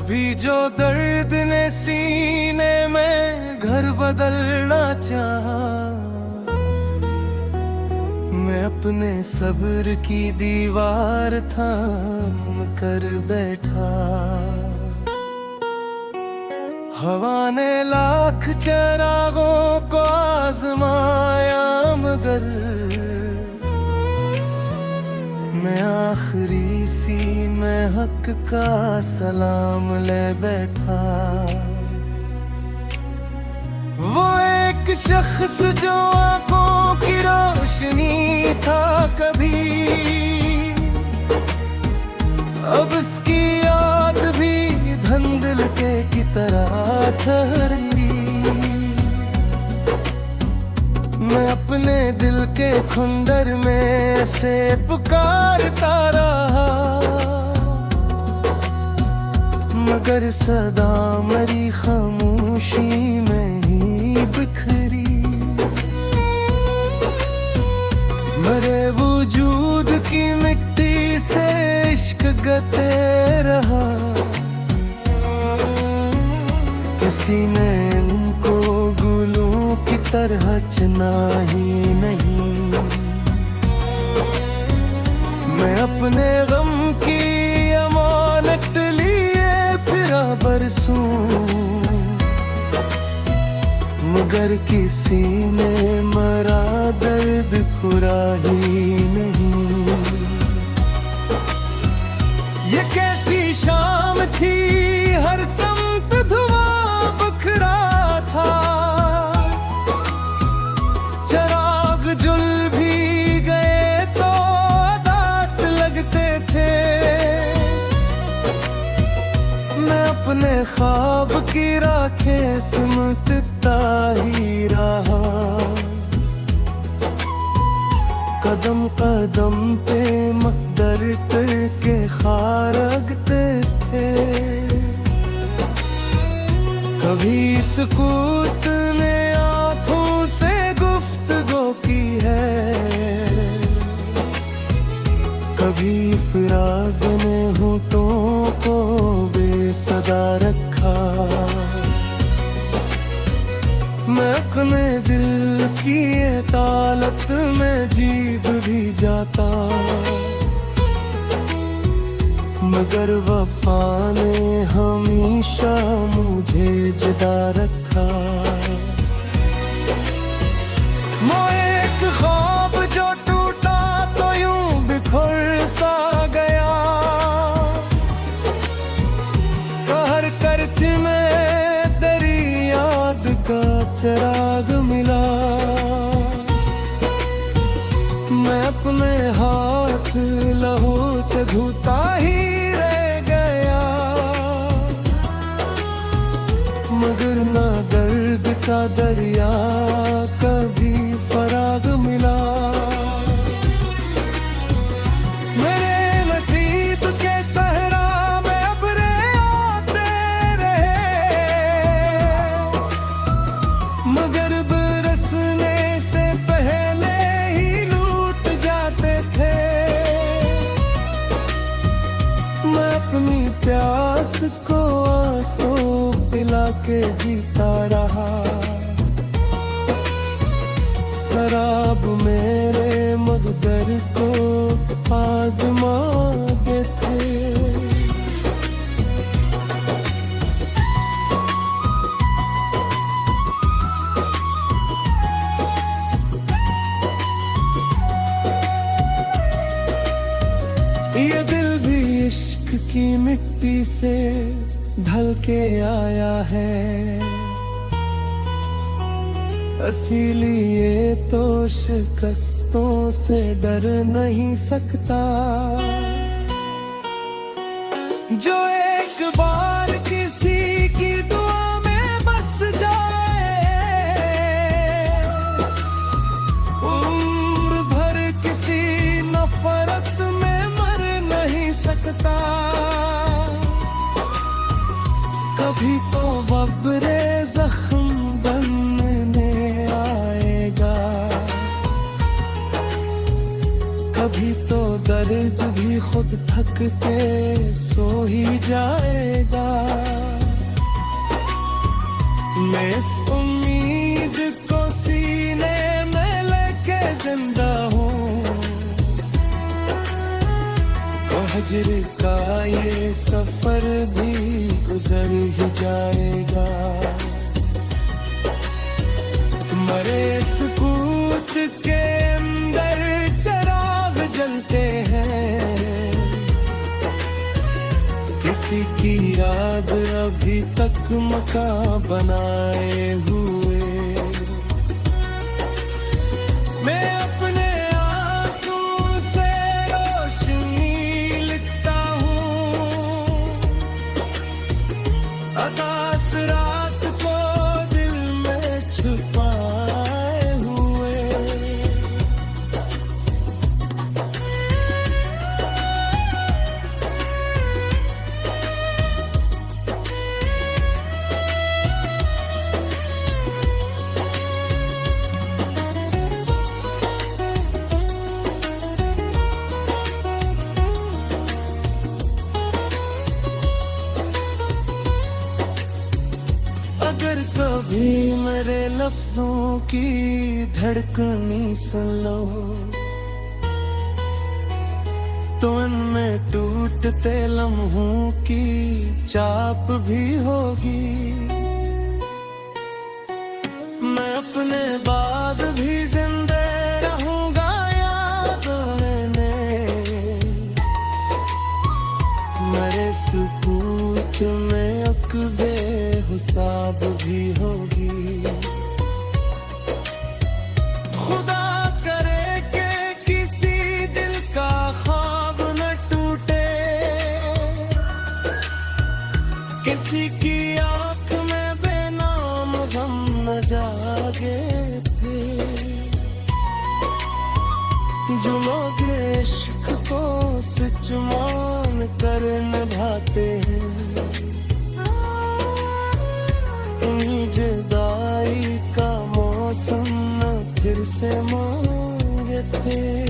कभी जो दर्द ने सीने में घर बदलना चाहा, मैं अपने सब्र की दीवार थाम कर बैठा। हवा ने लाख चरागों को आजमाया, मगर मैं आखिरी सी मैं हक का सलाम ले बैठा। वो एक शख्स जो आंखों की रोशनी था कभी, अब उसकी याद भी धंधल के की तरह ठहरी। मैं अपने दिल के खुंदर में से पुकारता रहा, मगर सदा मेरी खामोशी में ही बिखरी। मेरे वजूद की मिट्टी से इश्क गते रहा, किसी ने इनको गुलों की तरह चुना ही नहीं। मैं अपने गम की अमानत लिए फिरा बरसों, मगर किसी ने मरा दर्द खुरा ही नहीं। ये कैसी शाम थी, हर समत धुआं बखरा था। चराग जुल भी गए तो उदास लगते थे। मैं अपने ख्वाब की राखे सिमटता ही रहा, कदम कदम पे मकदर करके खारगते थे। कभी सुकूत ने आंखों से गुफ्तगू की है, कभी फिराक ने होठों को बेसदा रखा। मैं अपने दिल की तालत में जीत भी जाता, मगर वफा ने हमेशा मुझे जुदा रखा। वो एक ख्वाब जो टूटा तो यूं बिखर सा गया, हर करच में तेरी याद का चिराग मिला। मैं अपने हाथ लहू से धोता ही रह गया, मगर ना दर्द का दरिया कभी फराग मिला। मेरे नसीब के सहरा में अबरे आते रहे, मगर बरसने से पहले ही लूट जाते थे। मैं अपनी प्यास को आंसू पिला के जीता रहा, शराब मेरे मकदर को आजमाते थे। ये दिल भी इश्क की मिट्टी से ढल के आया है, इसीलिए तो शिकस्तों से डर नहीं सकता। जो एक बार किसी की दुआ में बस जाए, उम्र भर किसी नफरत में मर नहीं सकता। कभी तो बबरे जख्म बनने आएगा, कभी तो दर्द भी खुद खुद थक के सो ही जाएगा। मैं इस उम्मीद को सीने में लेके जिंदा हूँ, हजर का ये सफर भी गुजर ही जाएगा। मरे सुकूत के अंदर चिराग जलते हैं, किसी की याद अभी तक मकान बनाए हुए। मैं अपने अदास रात को दिल में छुपाए हुए। अगर कभी मेरे लफ्जों की धड़कनी सुन लो, तो उनमें टूटते लम्हों की चाप भी होगी। मैं अपने बाद भी जिंदा रहूंगा यादों में, मेरे सुकूत में अकबे हिसाब भी होगी। खुदा करे कि किसी दिल का ख्वाब न टूटे, किसी की आंख में बेनाम गम न जागे फिर। जो लोग इश्क को सच मान कर निभाते हैं, जुदाई का मौसम न फिर से मांगे थे।